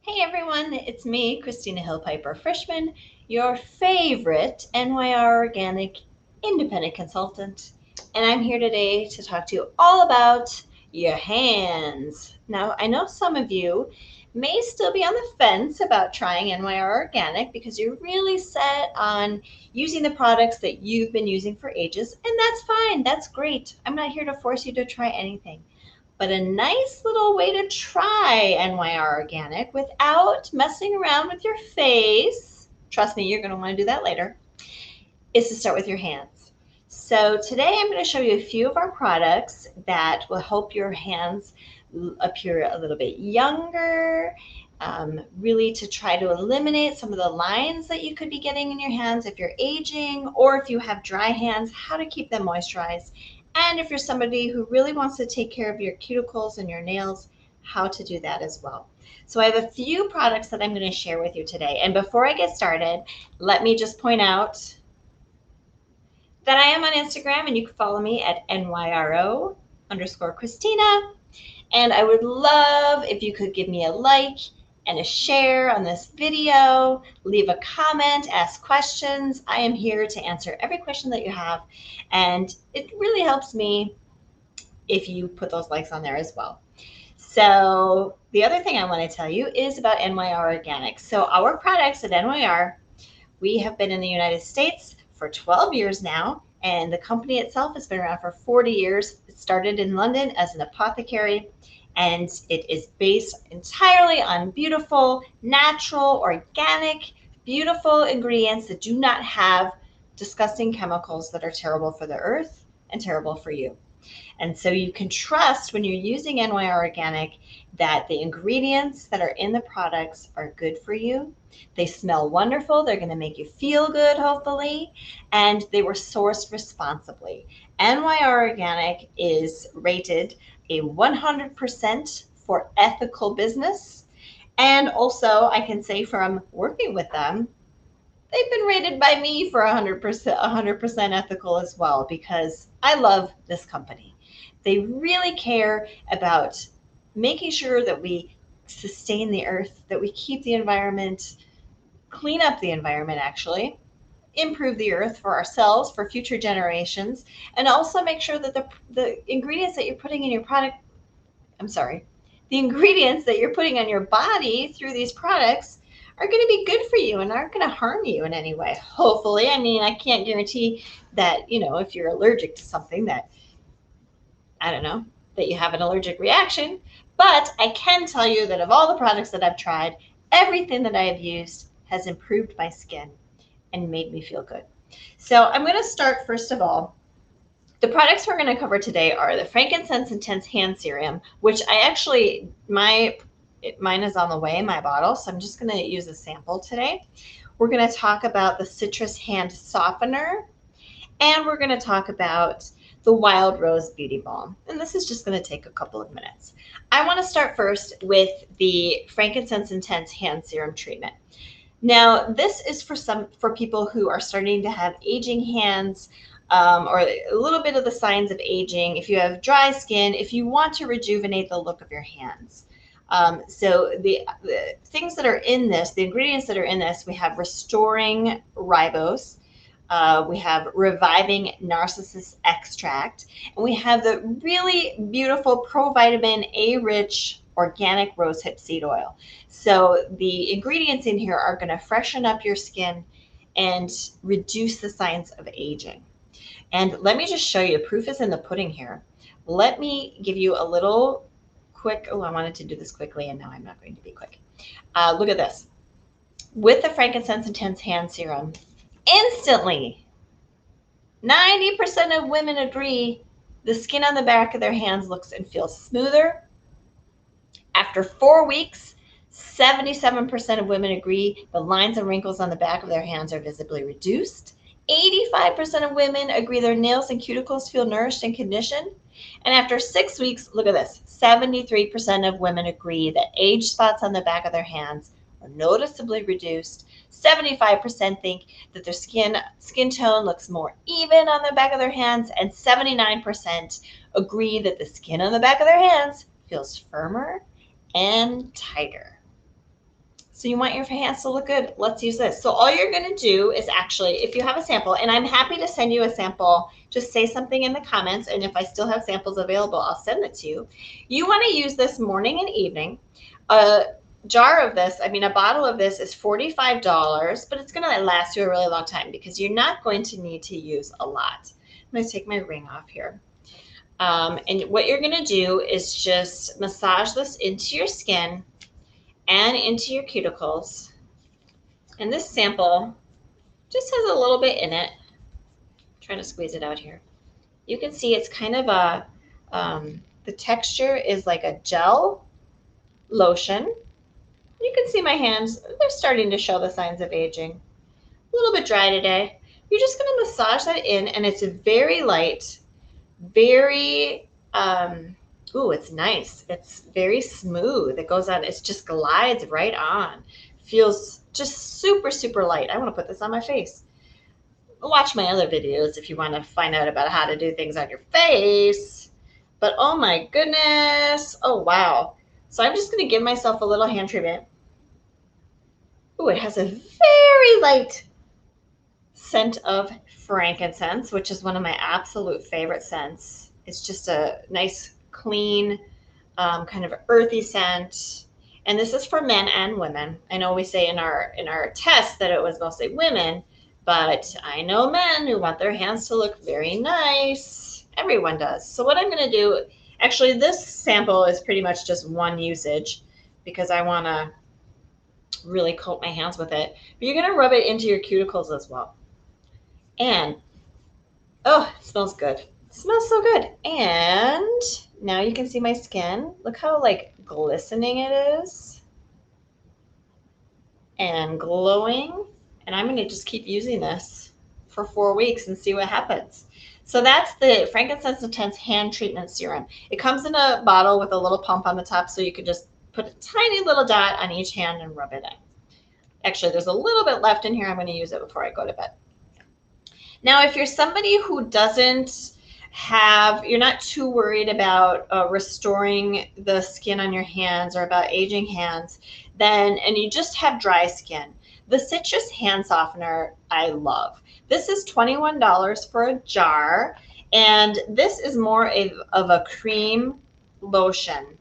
Hey everyone, it's me, Christina Hill-Piper Frischman, your favorite NYR Organic Independent Consultant. And I'm here today to talk to you all about your hands. Now, I know some of you may still be on the fence about trying NYR Organic because you're really set on using the products that you've been using for ages, and that's fine, that's great. I'm not here to force you to try anything. But a nice little way to try NYR Organic without messing around with your face, trust me, you're going to want to do that later, is to start with your hands. So today I'm going to show you a few of our products that will help your hands appear a little bit younger, really to try to eliminate some of the lines that you could be getting in your hands if you're aging or if you have dry hands, how to keep them moisturized. And if you're somebody who really wants to take care of your cuticles and your nails, how to do that as well. So I have a few products that I'm going to share with you today. And before I get started, let me just point out that I am on Instagram and you can follow me at NYRO_Christina. And I would love if you could give me a like and a share on this video, leave a comment, ask questions. I am here to answer every question that you have. And it really helps me if you put those likes on there as well. So the other thing I want to tell you is about NYR Organic. So our products at NYR, we have been in the United States for 12 years now, and the company itself has been around for 40 years. It started in London as an apothecary, and it is based entirely on beautiful, natural, organic, beautiful ingredients that do not have disgusting chemicals that are terrible for the earth and terrible for you. And so you can trust when you're using NYR Organic that the ingredients that are in the products are good for you. They smell wonderful. They're going to make you feel good, hopefully, and they were sourced responsibly. NYR Organic is rated a 100% for ethical business. And also, I can say from working with them, they've been rated by me for 100% ethical as well because I love this company. They really care about making sure that we sustain the earth, that we keep the environment, clean up the environment actually, improve the earth for ourselves, for future generations, and also make sure that the ingredients that you're putting in your product, I'm sorry, the ingredients that you're putting on your body through these products are going to be good for you and aren't going to harm you in any way. Hopefully, I mean, I can't guarantee that, if you're allergic to something that, I don't know, that you have an allergic reaction, but I can tell you that of all the products that I've tried, everything that I have used has improved my skin and made me feel good. So I'm going to start first of all. The products we're going to cover today are the Frankincense Intense Hand Serum, which mine is on the way in my bottle, so I'm just going to use a sample today. We're going to talk about the Citrus Hand Softener, and we're going to talk about the Wild Rose Beauty Balm. And this is just going to take a couple of minutes. I want to start first with the Frankincense Intense Hand Serum treatment. Now, this is for people who are starting to have aging hands, or a little bit of the signs of aging. If you have dry skin, if you want to rejuvenate the look of your hands. So the things that are in this, the ingredients that are in this, we have restoring ribose, we have reviving narcissus extract, and we have the really beautiful provitamin A-rich organic rosehip seed oil. So the ingredients in here are going to freshen up your skin and reduce the signs of aging. And let me just show you, proof is in the pudding here. Let me give you a little quick, I wanted to do this quickly and now I'm not going to be quick. Look at this. With the Frankincense Intense Hand Serum, instantly, 90% of women agree the skin on the back of their hands looks and feels smoother. After 4 weeks, 77% of women agree the lines and wrinkles on the back of their hands are visibly reduced. 85% of women agree their nails and cuticles feel nourished and conditioned. And after 6 weeks, look at this, 73% of women agree that age spots on the back of their hands are noticeably reduced. 75% think that their skin tone looks more even on the back of their hands, and 79% agree that the skin on the back of their hands feels firmer and tighter. So you want your hands to look good. Let's use this. So all you're going to do is actually, if you have a sample, and I'm happy to send you a sample, just say something in the comments, and if I still have samples available, I'll send it to you. You want to use this morning and evening. A jar of this, I mean, a bottle of this is $45, but it's going to last you a really long time because you're not going to need to use a lot. I'm going to take my ring off here. And what you're going to do is just massage this into your skin and into your cuticles. And this sample just has a little bit in it. I'm trying to squeeze it out here. You can see it's kind of a, the texture is like a gel lotion. You can see my hands, they're starting to show the signs of aging. A little bit dry today. You're just going to massage that in, and it's very light, very, ooh, it's nice. It's very smooth. It goes on, it just glides right on. Feels just super, super light. I want to put this on my face. Watch my other videos if you want to find out about how to do things on your face. But oh my goodness. Oh, wow. So I'm just going to give myself a little hand treatment. Ooh, it has a very light scent of frankincense, which is one of my absolute favorite scents. It's just a nice, clean, kind of earthy scent. And this is for men and women. I know we say in our test that it was mostly women, but I know men who want their hands to look very nice. Everyone does. So what I'm going to do, actually this sample is pretty much just one usage because I want to really coat my hands with it. But you're going to rub it into your cuticles as well. And oh, it smells good. It smells so good. And now you can see my skin. Look how like glistening it is and glowing. And I'm going to just keep using this for 4 weeks and see what happens. So that's the Frankincense Intense Hand Treatment Serum. It comes in a bottle with a little pump on the top, so you can just put a tiny little dot on each hand and rub it in. Actually, there's a little bit left in here. I'm going to use it before I go to bed. Now, if you're somebody who doesn't have, you're not too worried about restoring the skin on your hands or about aging hands, then, and you just have dry skin, the Citrus Hand Softener I love. This is $21 for a jar, and this is more of a cream lotion.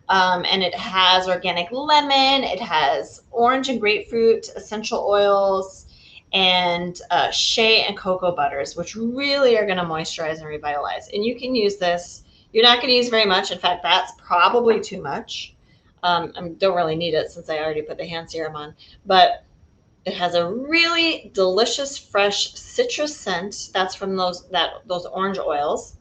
And it has organic lemon, it has orange and grapefruit essential oils, and shea and cocoa butters, which really are going to moisturize and revitalize. And you can use this. You're not going to use very much. In fact, that's probably too much. I don't really need it since I already put the hand serum on. But it has a really delicious, fresh citrus scent. That's from those orange oils.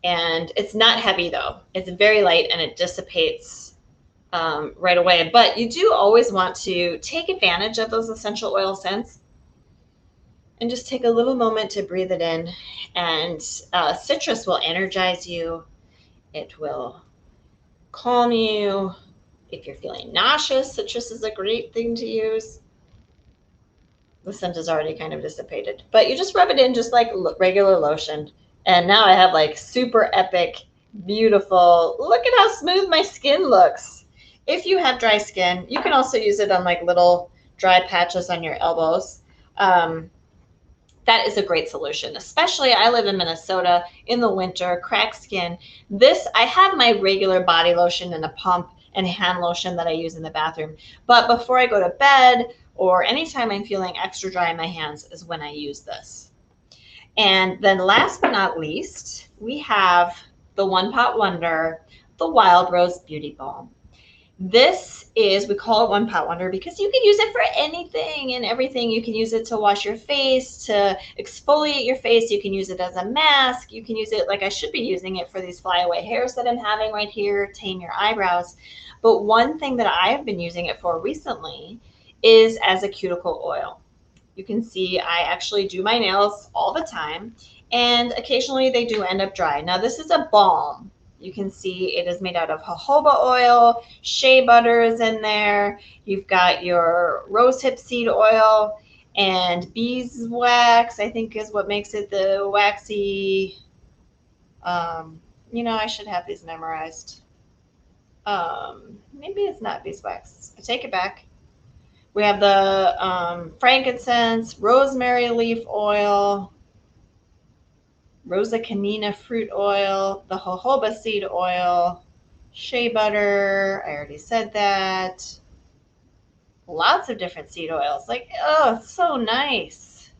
And it's not heavy though. It's very light and it dissipates right away. But you do always want to take advantage of those essential oil scents and just take a little moment to breathe it in. And citrus will energize you. It will calm you. If you're feeling nauseous, citrus is a great thing to use. The scent is already kind of dissipated, but you just rub it in just like regular lotion. And now I have like super epic, beautiful, look at how smooth my skin looks. If you have dry skin, you can also use it on like little dry patches on your elbows. That is a great solution, especially I live in Minnesota in the winter, cracked skin. This, I have my regular body lotion and a pump and hand lotion that I use in the bathroom. But before I go to bed or anytime I'm feeling extra dry in my hands is when I use this. And then last but not least, we have the One Pot Wonder, the Wild Rose Beauty Balm. This is, we call it One Pot Wonder because you can use it for anything and everything. You can use it to wash your face, to exfoliate your face. You can use it as a mask. You can use it like I should be using it for these flyaway hairs that I'm having right here, tame your eyebrows. But one thing that I have been using it for recently is as a cuticle oil. You can see I actually do my nails all the time, and occasionally they do end up dry. Now this is a balm. You can see it is made out of jojoba oil, shea butter is in there. You've got your rosehip seed oil and beeswax, I think is what makes it the waxy. You know, I should have these memorized. Maybe it's not beeswax. I take it back. We have the frankincense, rosemary leaf oil, Rosa canina fruit oil, the jojoba seed oil, shea butter. I already said that. Lots of different seed oils. Like, oh, it's so nice.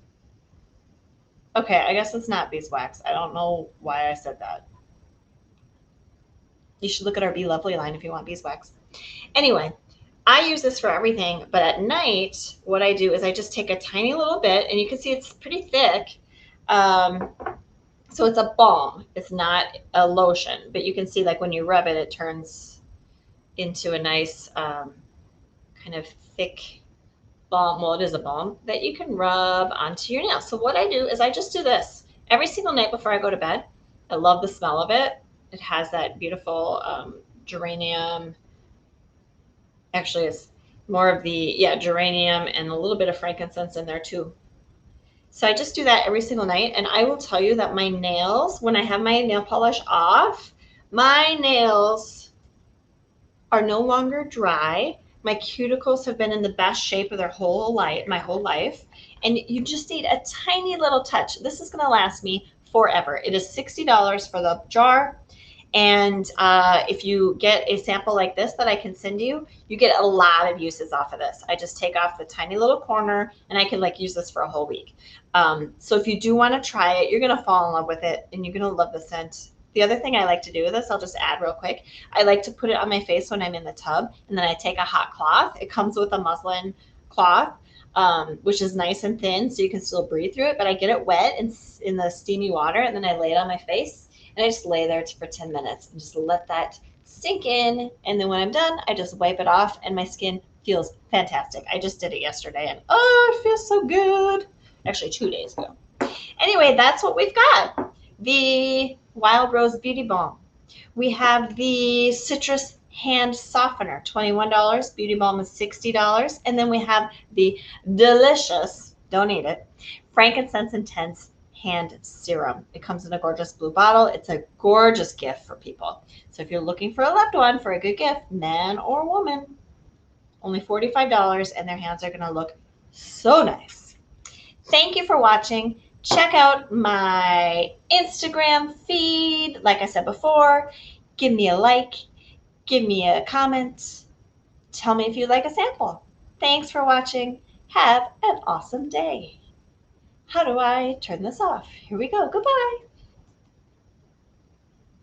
Okay, I guess it's not beeswax. I don't know why I said that. You should look at our Be Lovely line if you want beeswax. Anyway, I use this for everything, but at night, what I do is I just take a tiny little bit, and you can see it's pretty thick. So it's a balm. It's not a lotion, but you can see like when you rub it, it turns into a nice kind of thick balm. Well, it is a balm that you can rub onto your nails. So what I do is I just do this every single night before I go to bed. I love the smell of it. It has that beautiful geranium. Actually, it's more of the, yeah, geranium and a little bit of frankincense in there too. So I just do that every single night. And I will tell you that my nails, when I have my nail polish off, my nails are no longer dry. My cuticles have been in the best shape of their whole life, my whole life. And you just need a tiny little touch. This is going to last me forever. It is $60 for the jar. And if you get a sample like this that I can send you, you get a lot of uses off of this. I just take off the tiny little corner and I can like use this for a whole week. So if you do want to try it, you're going to fall in love with it and you're going to love the scent. The other thing I like to do with this, I'll just add real quick. I like to put it on my face when I'm in the tub, and then I take a hot cloth. It comes with a muslin cloth, which is nice and thin so you can still breathe through it, but I get it wet in the steamy water, and then I lay it on my face. And I just lay there for 10 minutes and just let that sink in. And then when I'm done, I just wipe it off and my skin feels fantastic. I just did it yesterday and oh, it feels so good. Actually, 2 days ago. Anyway, that's what we've got. The Wild Rose Beauty Balm. We have the Citrus Hand Softener, $21. Beauty Balm is $60. And then we have the delicious, don't eat it, Frankincense Intense Hand Serum. It comes in a gorgeous blue bottle. It's a gorgeous gift for people. So if you're looking for a loved one for a good gift, man or woman, only $45, and their hands are going to look so nice. Thank you for watching. Check out my Instagram feed. Like I said before, give me a like, give me a comment. Tell me if you'd like a sample. Thanks for watching. Have an awesome day. How do I turn this off? Here we go. Goodbye.